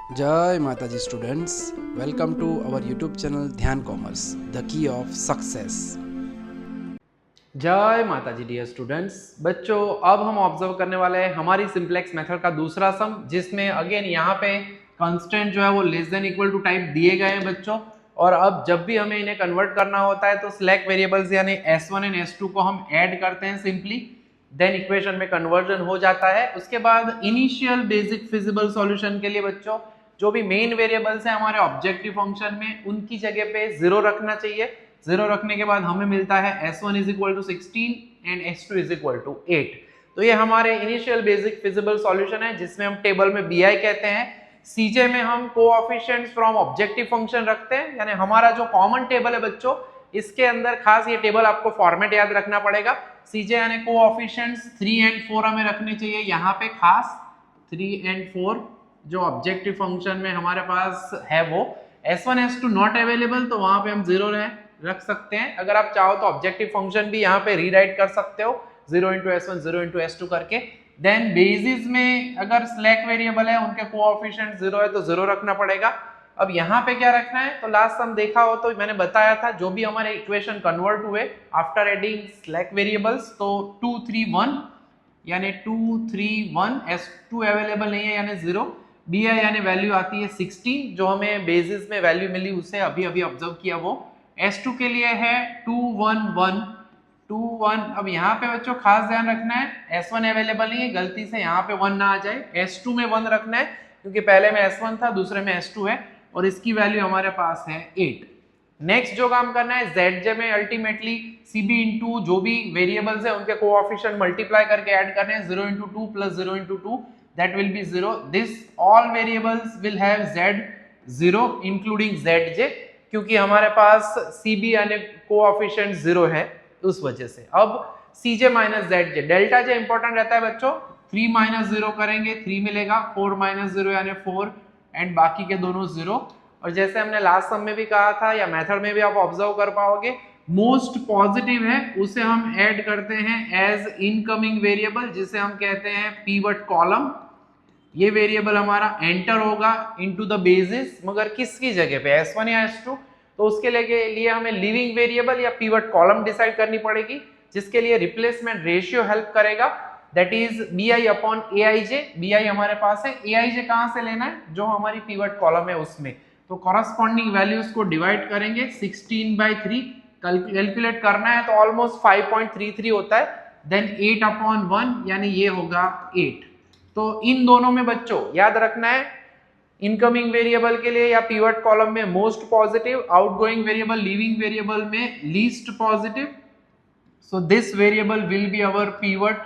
जय माता जी students, welcome to our YouTube channel Dhyan commerce, the key of success. जय माता जी डियर स्टूडेंट्स। बच्चों, अब हम ऑब्जर्व करने वाले हैं हमारी सिंप्लेक्स मेथड का दूसरा सम, जिसमें अगेन यहाँ पे कांस्टेंट जो है वो less than equal to type दिए गए हैं बच्चों। और अब जब भी हमें इन्हें कन्वर्ट करना होता है तो सिलेक्ट वेरिएबल्स यानी S1 एंड S2 को हम ऐड करते हैं सिंपली, देन इक्वेशन में कन्वर्जन हो जाता है। उसके बाद इनिशियल बेसिक फिजिबल सॉल्यूशन के लिए बच्चों जो भी मेन वेरिएबल्स हैं हमारे ऑब्जेक्टिव फंक्शन में, उनकी जगह पे 0 रखना चाहिए। 0 रखने के बाद हमें मिलता है S1 is equal to 16 and S2 is equal to 8। तो ये हमारे इनिशियल बेसिक फिजिबल सॉल्यूशन है, जिसमें हम टेबल में BI कहते हैं। CJ में हम कोएफिशिएंट्स फ्रॉम ऑब्जेक्टिव फंक्शन रखते हैं, यानी हमारा जो कॉमन टेबल है बच्चों, इसके अंदर खास ये टेबल आपको फॉर्मेट याद रखना पड़ेगा। CJ यानी कोएफिशिएंट्स 3 एंड 4 हमें रखने चाहिए यहाँ पे, खास 3 एंड 4 जो ऑब्जेक्टिव फंक्शन में हमारे पास है वो। S1 S2 नॉट अवेलेबल, तो वहां पे हम 0 रख सकते हैं। अगर आप चाहो तो ऑब्जेक्टिव फंक्शन भी यहाँ पे रीराइट कर सकते हो 0 इंटू S1 0 इंटू S2 करके। देन बेसिस में अगर सिलेक्ट वेरिएबल है, उनके कोएफिशिएंट 0 है तो 0 रखना पड़ेगा। अब यहाँ पे क्या रखना है, तो लास्ट हम देखा हो तो मैंने बताया था जो भी हमारे इक्वेशन कन्वर्ट हुए आफ्टर एडिंग सिलेक्ट वेरिएबल्स, तो 2 3 1 यानी 2 3 1, S2 अवेलेबल नहीं है यानी 0, BI यानी वैल्यू आती है 16 जो हमें बेसिस में वैल्यू मिली उसे अभी अभी ऑब्जर्व किया वो। S2 के लिए है 2 1 1 2 1। अब यहाँ पे बच्चों खास ध्यान रखना है, S1 अवेलेबल नहीं है, गलती से यहाँ पे 1 ना आ जाए। S2 में 1 रखना है क्योंकि पहले में S1 था, दूसरे में S2 है और इसकी वैल्यू हमारे पास है 8। नेक्स्ट जो काम करना है ZJ में अल्टीमेटली CB इंटू जो भी वेरिएबल्स है उनके कोएफिशिएंट मल्टीप्लाई करके ऐड करने हैं। 0 into 2 plus 0 into 2 that will be 0. This all variables will have Z0 including ZJ, क्योंकि हमारे पास CB यानी कोएफिशिएंट 0 है उस वजह से। अब CJ minus ZJ, delta J important रहता है बच्चों। 3 माइनस 0 करेंगे 3 मिलेगा, 4 माइनस 0 यानी 4 एंड बाकी के दोनों 0। और जैसे हमने लास्ट सम में भी कहा था या मेथड में भी आप ऑब्जर्व कर पाओगे, मोस्ट पॉजिटिव है उसे हम ऐड करते हैं एज इनकमिंग वेरिएबल, जिसे हम कहते हैं पिवट कॉलम। ये वेरिएबल हमारा एंटर होगा इनटू द बेसिस, मगर किसकी जगह पे, S1 या S2। तो उसके लिए हमें लिविंग वेरिएबल या पिवट कॉलम डिसाइड करनी पड़ेगी, जिसके लिए रिप्लेसमेंट रेशियो हेल्प करेगा, that is BI upon AIJ। BI हमारे पास है, AIJ कहां से लेना है, जो हमारी पिवट कॉलम है उसमें। तो कॉरस्पॉन्डिंग वैल्यूज को डिवाइड करेंगे 16/3, कैलकुलेट करना है तो ऑलमोस्ट 5.33 होता है। देन 8 अपॉन 1 यानी ये होगा 8। तो इन दोनों में बच्चों याद रखना है, इनकमिंग वेरिएबल के लिए या पिवट कॉलम में most positive, outgoing variable living variable में least positive. So this variable will be our pivot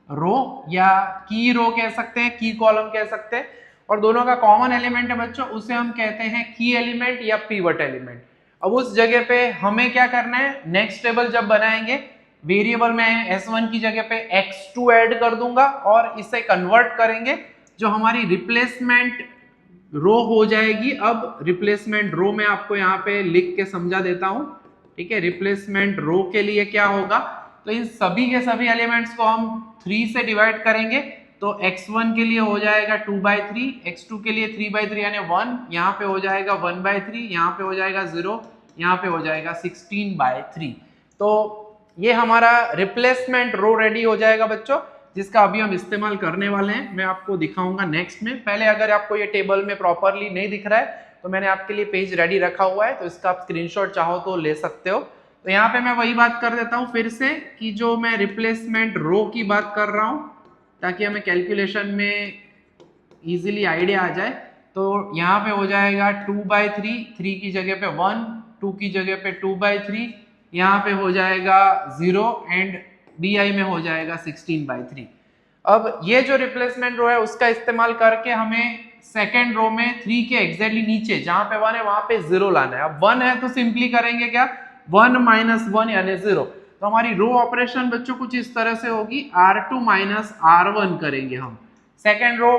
row या की रो कह सकते हैं, की कॉलम कह सकते हैं। और दोनों का कॉमन एलिमेंट है बच्चों, उसे हम कहते हैं की एलिमेंट या पिवट एलिमेंट। अब उस जगह पे हमें क्या करना है, नेक्स्ट टेबल जब बनाएंगे वेरिएबल में S1 की जगह पे X2 ऐड कर दूंगा और इसे कन्वर्ट करेंगे, जो हमारी रिप्लेसमेंट रो हो जाएगी। अब रिप्लेसमेंट रो में आपको यहाँ पे लिख के समझा देता हूं, ठीक है। रिप्लेसमेंट रो के लिए क्या होगा, तो इन सभी के सभी एलिमेंट्स को हम 3 से डिवाइड करेंगे, तो X1 के लिए हो जाएगा 2/3, X2 के लिए 3/3 यानी 1, यहाँ पे हो जाएगा 1/3, यहाँ पे हो जाएगा 0, यहाँ पे हो जाएगा 16/3। तो ये हमारा रिप्लेसमेंट रो रेडी हो जाएगा बच्चों, जिसका अभी हम इस्तेमाल करने वाले हैं। मैं आपको दिखाऊंगा नेक्स्ट में। पहले अगर आपको ये टेबल में प्रॉपरली नहीं दिख रहा है तो मैंने आपके लिए पेज रेडी रखा हुआ है, तो इसका आप स्क्रीनशॉट चाहो तो ले सकते हो। तो यहाँ पे मैं वही बात कर देता हूँ फिर से कि जो मैं रिप्लेसमेंट रो की बात कर रहा हूँ, ताकि हमें कैलकुलेशन में इजीली आइडिया आ जाए। तो यहाँ पे हो जाएगा 2/3, 3 की जगह पे 1, 2 की जगह पे 2/3, यहाँ पे हो जाएगा 0 एंड BI में हो जाएगा 16/3। अब ये जो रिप्लेसमेंट रो है उसका इस्तेमाल करके हमें सेकेंड रो में 3 के एग्जैक्टली नीचे जहां पे 1 है वहां पे 0 लाना है। अब 1 है तो सिंपली करेंगे क्या, 1 माइनस 1 यानी 0। तो हमारी रो ऑपरेशन बच्चों कुछ इस तरह से होगी, R2 माइनस R1 करेंगे हम। सेकेंड रो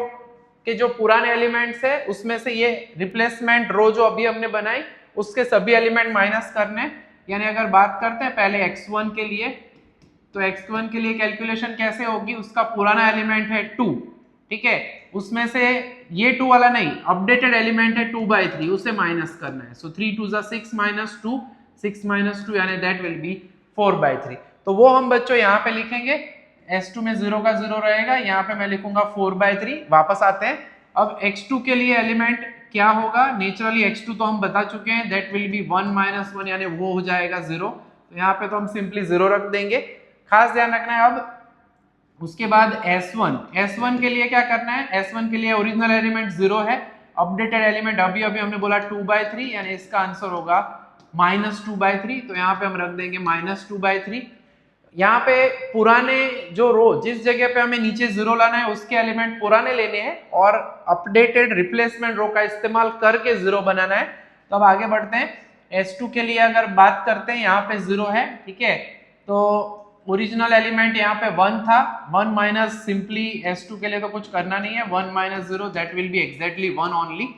के जो पुराने एलिमेंट्स है उसमें से ये रिप्लेसमेंट रो जो अभी हमने बनाई उसके सभी एलिमेंट माइनस करने। यानी अगर बात करते हैं पहले X1 के लिए, तो X1 के लिए कैलकुलेशन कैसे होगी, उसका पुराना एलिमेंट है 2, ठीक है। उसमें से ये 2 वाला नहीं, अपडेटेड एलिमेंट है 2/3, उसे माइनस करना है। सो 3 2 जा 6 माइनस 2, 6 माइनस 2 यानी दैट विल बी 4/3। तो वो हम बच्चों यहाँ पे लिखेंगे, S2 में 0 का 0 रहेगा, यहाँ पे मैं लिखूंगा 4/3। वापस आते हैं, अब x2 के लिए एलिमेंट क्या होगा, नेचुरली x2 तो हम बता चुके हैं, दैट विल बी 1 माइनस 1 यानी वो हो जाएगा 0। तो यहाँ पे तो हम सिंपली 0 रख देंगे। खास ध्यान रखना है अब उसके बाद S1 के लिए क्या करना है, S1 के लिए ओरिजिनल एलिमेंट 0 है, अपडेटेड एलिमेंट अभी हमने बोला 2/3 यानी इसका आंसर होगा -2/3। तो यहाँ पे हम रख देंगे -2/3। यहाँ पे पुराने जो रो जिस जगह पे हमें नीचे 0 लाना है उसके एलिमेंट पुराने लेने हैं और अपडेटेड रिप्लेसमेंट रो का इस्तेमाल करके 0 बनाना है। तो अब आगे बढ़ते हैं। S2 के लिए अगर बात करते हैं, यहाँ पे 0 है, ठीक है, तो ओरिजिनल एलिमेंट यहाँ पे 1 था, 1 माइनस सिंपली S2 के लिए तो कुछ करना नहीं है, 1 minus 0 that will be exactly 1 only.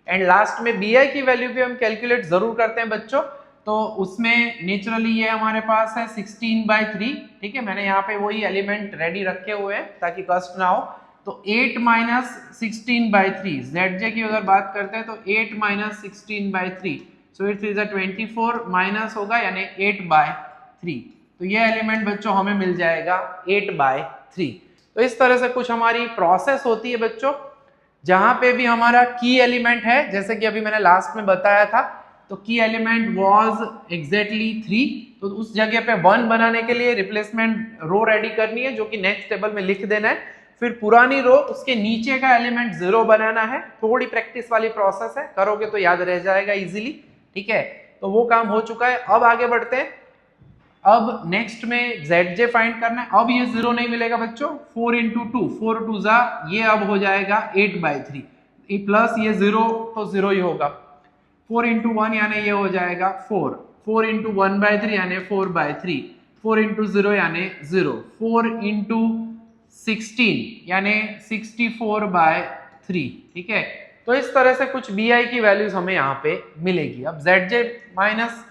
And last में bi की वैल्यू भी हम कैलकुलेट जरूर करते हैं बच्चों, तो उसमें नेचुरली ये हमारे पास है 16/3, ठीक है, मैंने यहाँ पे वही एलिमेंट रेडी रखे हुए हैं ताकि कष्ट ना हो। तो 8 माइनस 16/3, zj की अगर बात करते हैं तो 8 माइनस 16/3, सो 8 3 24 माइनस होगा यानी 8/3। तो ये एलिमेंट बच्चों हमें मिल जाएगा 8/3। तो इस तरह से कुछ हमारी प्रोसेस होती है बच्चों, जहां पे भी हमारा की एलिमेंट है, जैसे कि अभी मैंने लास्ट में बताया था, तो की एलिमेंट वाज एग्जैक्टली 3, तो उस जगह पे 1 बनाने के लिए रिप्लेसमेंट रो रेडी करनी है जो कि नेक्स्ट टेबल में लिख देना है। फिर पुरानी रो उसके नीचे का एलिमेंट 0 बनाना है। थोड़ी प्रैक्टिस वाली प्रोसेस है, करोगे तो याद रह जाएगा इजीली, ठीक है। तो वो काम हो चुका है। अब आगे बढ़ते हैं। अब नेक्स्ट में zj फाइंड करना है। अब ये 0 नहीं मिलेगा बच्चों, 4 × 2, 4 2 जा, ये अब हो जाएगा 8/3, प्लस ये 0 तो 0 ही होगा, 4 × 1 यानी ये हो जाएगा 4, 4 × 1/3 यानी 4/3, 4 × 0 यानी 0, 4 × 16 यानी 64/3, ठीक है। तो इस तरह से कुछ bi की वैल्यूज हमें यहाँ पे मिलेगी। अब zj minus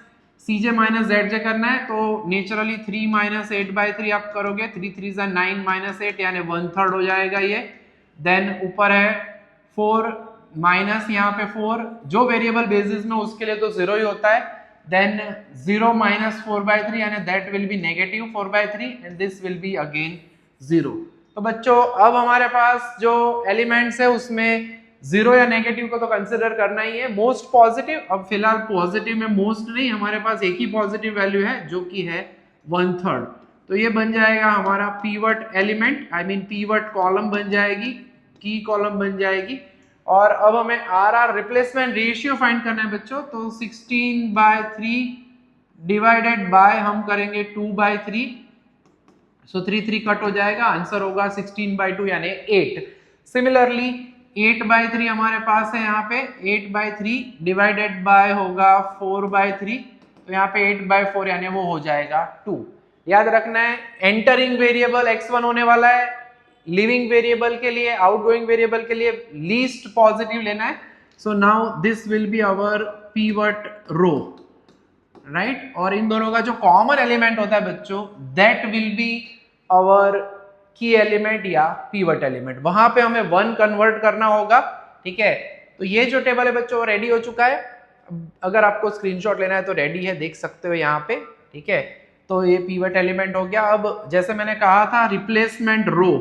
cj minus zj करना है, तो नेचुरली 3 माइनस 8/3 आप करोगे, 3 3 जा 9 माइनस 8 यानी 1/3 हो जाएगा ये। देन ऊपर है 4 माइनस यहाँ पे 4, जो वेरिएबल बेसिस में उसके लिए तो 0 ही होता है। देन 0 माइनस 4/3 यानी that will be negative 4/3 and this will be again 0। तो बच्चों अब हमारे पास जो एलिमेंट्स है उसमें 0 या नेगेटिव को तो कंसिडर करना ही है। मोस्ट पॉजिटिव, अब फिलहाल पॉजिटिव में मोस्ट नहीं, हमारे पास एक ही पॉजिटिव वैल्यू है जो कि है 1/3। तो ये बन जाएगा हमारा pivot element, I mean pivot column बन जाएगी, की कॉलम बन जाएगी। और अब हमें RR रिप्लेसमेंट रेशियो फाइंड करना है बच्चों, तो 16/3 डिवाइडेड बाय हम करेंगे 2/3, सो 3 3 कट हो जाएगा, आंसर होगा 16/2 यानी 8। सिमिलरली 8/3 हमारे पास है, यहाँ पे 8/3 डिवाइडेड बाय होगा 4/3, तो यहाँ पे 8/4 यानी वो हो जाएगा 2। याद रखना है एंटरिंग वेरिएबल x1 होने वाला है, लिविंग वेरिएबल के लिए, आउटगोइंग वेरिएबल के लिए लीस्ट पॉजिटिव लेना है। So now this will be our pivot row, right. और इन दोनों का जो कॉमन एलिमेंट होता है बच्चों, दैट विल बी आवर की एलिमेंट या पीवट एलिमेंट। वहां पे हमें 1 कन्वर्ट करना होगा, ठीक है। तो ये जो टेबल है बच्चों रेडी हो चुका है। अगर आपको स्क्रीनशॉट लेना है तो रेडी है, देख सकते हो यहाँ पे, ठीक है। तो ये पीवट एलिमेंट हो गया। अब जैसे मैंने कहा था रिप्लेसमेंट रो,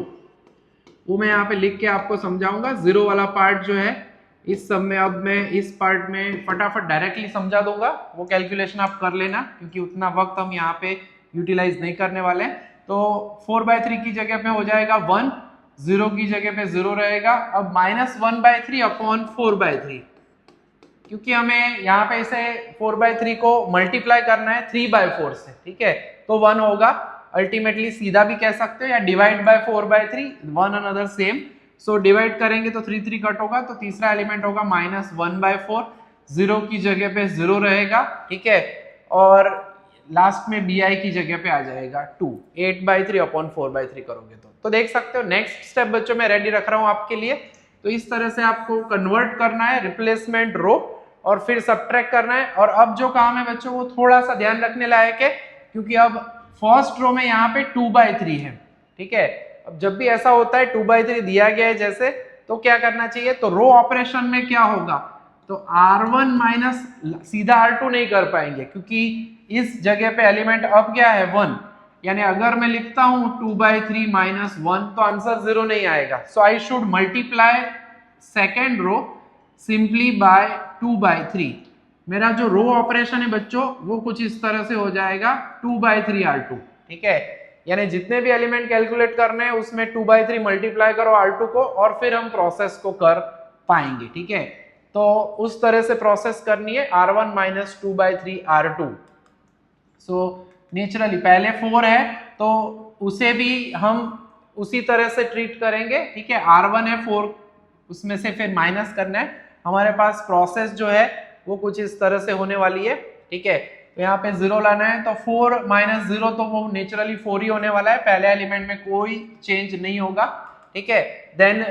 वो मैं यहाँ पे लिख के आपको समझाऊंगा। 0 वाला पार्ट जो है इस सब में, अब मैं इस पार्ट में फटाफट डायरेक्टली समझा दूंगा, वो कैलकुलेशन आप कर लेना क्योंकि उतना वक्त हम यहाँ पे यूटिलाइज नहीं करने वाले हैं। तो 4/3 की जगह पे हो जाएगा 1, 0 की जगह पे 0 रहेगा। अब -1/3 अपॉन 4/3, क्योंकि हमें यहाँ पे इसे 4/3 को मल्टीप्लाई करना है 3/4 से, ठीक है, तो 1 होगा। अल्टीमेटली सीधा भी कह सकते हो या divide by 4/3, one another same. So divide करेंगे तो 3 3 कट होगा, तो तीसरा एलिमेंट होगा -1/4, 0 की जगह पे 0 रहेगा, ठीक है। और लास्ट में bi की जगह पे आ जाएगा 2, 8/3 अपॉन 4/3 करोगे तो देख सकते हो। नेक्स्ट स्टेप बच्चों मैं रेडी रख रहा हूं आपके लिए। तो इस तरह से आपको कन्वर्ट करना है रिप्लेसमेंट रो और फिर सबट्रैक्ट करना है। और अब जो काम है बच्चों वो थोड़ा सा ध्यान रखने लायक है, क्योंकि अब फर्स्ट रो में यहाँ पे 2/3 है, ठीक है। अब जब भी ऐसा होता है 2/3 दिया गया है जैसे, तो क्या करना चाहिए, तो रो ऑपरेशन में क्या होगा, तो R1 माइनस सीधा R2 नहीं कर पाएंगे क्योंकि इस जगह पे एलिमेंट अब क्या है 1, यानी अगर मैं लिखता हूं 2/3 माइनस 1 तो आंसर 0 नहीं आएगा। So I should multiply second row simply by 2/3। मेरा जो रो ऑपरेशन है बच्चों वो कुछ इस तरह से हो जाएगा 2/3 R2, ठीक है, यानी जितने भी एलिमेंट कैलकुलेट करने हैं उसमें 2/3 मल्टीप्लाई करो R2 को और फिर हम प्रोसेस को कर पाएंगे, ठीक है। तो उस तरह से प्रोसेस करनी है R1 minus 2/3 R2। So naturally पहले 4 है तो उसे भी हम उसी तरह से ट्रीट करेंगे, ठीक है। R1 है 4, उसमें से फिर माइनस करना है, हमारे पास प्रोसेस जो है वो कुछ इस तरह से होने वाली है, ठीक है। तो यहाँ पे 0 लाना है तो 4 माइनस 0 तो वो नेचुरली 4 ही होने वाला है, पहले एलिमेंट में कोई चेंज नहीं होगा, ठीक है। देन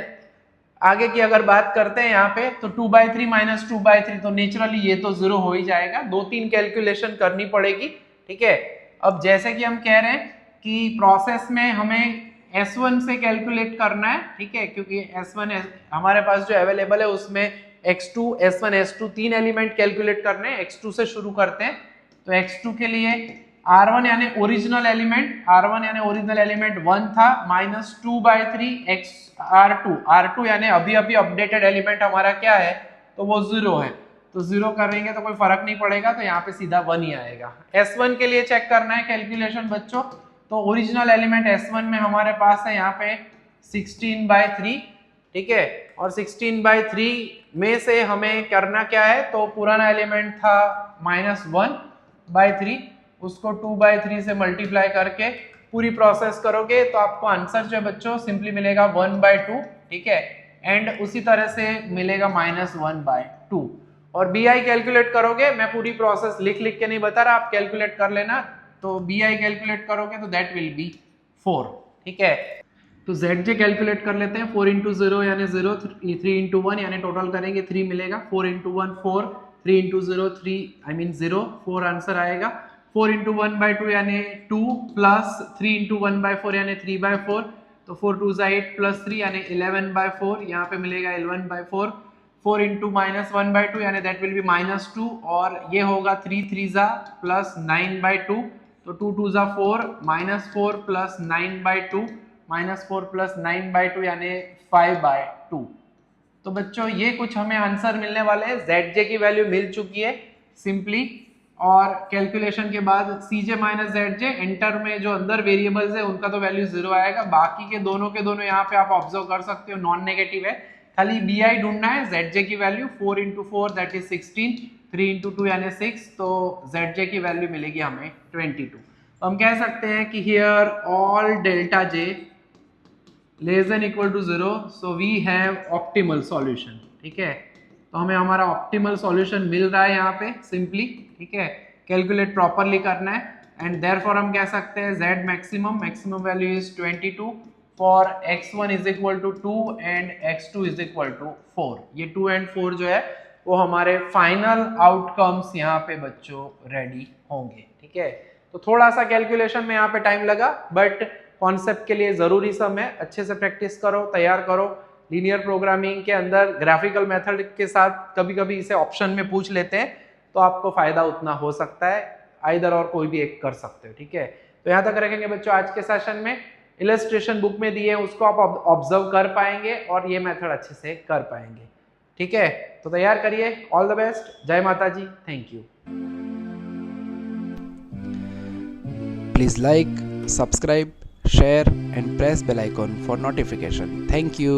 आगे की अगर बात करते हैं यहाँ पे तो 2/3 माइनस 2/3 तो नेचुरली ये तो 0 हो ही जाएगा, 2-3 कैलकुलेशन करनी पड़ेगी, ठीक है। अब जैसे कि हम कह रहे हैं कि प्रोसेस में हमें S1 से कैलकुलेट करना है, ठीक है, क्योंकि S1 हमारे पास जो अवेलेबल है उसमें x2 S1 S2 तीन एलिमेंट कैलकुलेट करने हैं। x2 से शुरू करते हैं, तो x2 के लिए R1 यानी ओरिजिनल एलिमेंट 1 था माइनस 2/3 R2 यानी अभी अभी अपडेटेड एलिमेंट हमारा क्या है, तो वो 0 है, तो 0 करेंगे तो कोई फर्क नहीं पड़ेगा, तो यहाँ पे सीधा 1 ही आएगा। S1 के लिए चेक करना है कैलकुलेशन बच्चों, तो ओरिजिनल एलिमेंट S1 में हमारे पास है यहाँ पे 16/3, ठीक है, और 16/3 में से हमें करना क्या है, तो पुराना एलिमेंट था -1/3, उसको 2/3 से मल्टीप्लाई करके पूरी प्रोसेस करोगे तो आपको आंसर जो है बच्चों सिंपली मिलेगा 1/2, ठीक है, एंड उसी तरह से मिलेगा -1/2। और BI कैलकुलेट करोगे, मैं पूरी प्रोसेस लिख के नहीं बता रहा, आप कैलकुलेट कर लेना, तो BI कैलकुलेट करोगे तो दैट विल बी 4, ठीक है। तो ZJ कैलकुलेट कर लेते हैं, 4 × 0 यानी 0, 3 × 1 यानी टोटल करेंगे 3 मिलेगा, 4 × 1 4, 3 × 0 3 आई मीन 0, 4 आंसर आएगा। 4 × 1/2 यानी 2 प्लस 3 × 1/4 यानी 3/4, तो 4 2 8 प्लस 3 यानी 11/4, यहाँ पे मिलेगा 11/4। 4 × -1/2 यानी दैट विल बी -2, और ये होगा 3 3 प्लस 9/2, तो 2 2 4, -4 प्लस 9/2, -4 प्लस 9/2 यानी 5/2। तो बच्चों ये कुछ हमें आंसर मिलने वाले हैं, ZJ की वैल्यू मिल चुकी है सिंपली, और कैलकुलेशन के बाद CJ माइनस ZJ एंटर में जो अंदर वेरिएबल्स है उनका तो वैल्यू 0 आएगा, बाकी के दोनों यहाँ पे आप ऑब्जर्व कर सकते हो नॉन नेगेटिव है, खाली BI ढूंढना है। ZJ की वैल्यू 4 × 4 दैट इज 16, 3 × 2 यानी 6, तो ZJ की वैल्यू मिलेगी हमें 22। तो हम कह सकते हैं कि here all delta J less than equal to 0, so we have optimal solution, ठीक है। तो हमें हमारा ऑप्टिमल सॉल्यूशन मिल रहा है यहाँ पे सिंपली, ठीक है, कैलकुलेट प्रॉपरली करना है, एंड देयरफॉर हम कह सकते हैं Z maximum value is 22 for x1 is equal to 2 and x2 is equal to 4। ये 2 and 4 जो है वो हमारे फाइनल आउटकम्स यहाँ पे बच्चों रेडी होंगे, ठीक है। तो थोड़ा सा कैलकुलेशन में यहाँ पे टाइम लगा, बट कॉन्सेप्ट के लिए जरूरी समय, अच्छे से प्रैक्टिस करो, तैयार करो। लीनियर प्रोग्रामिंग के अंदर ग्राफिकल मेथड के साथ कभी कभी इसे ऑप्शन में पूछ लेते हैं, तो आपको फायदा उतना हो सकता है, आइदर और कोई भी एक कर सकते हो, ठीक है। तो यहाँ तक रखेंगे बच्चों आज के सेशन में। इलस्ट्रेशन बुक में दिए उसको आप ऑब्जर्व कर पाएंगे और ये मेथड अच्छे से कर पाएंगे, ठीक है। तो तैयार करिए, ऑल द बेस्ट, जय माता जी, thank you. Please like, subscribe, share and press bell icon for notification. Thank you.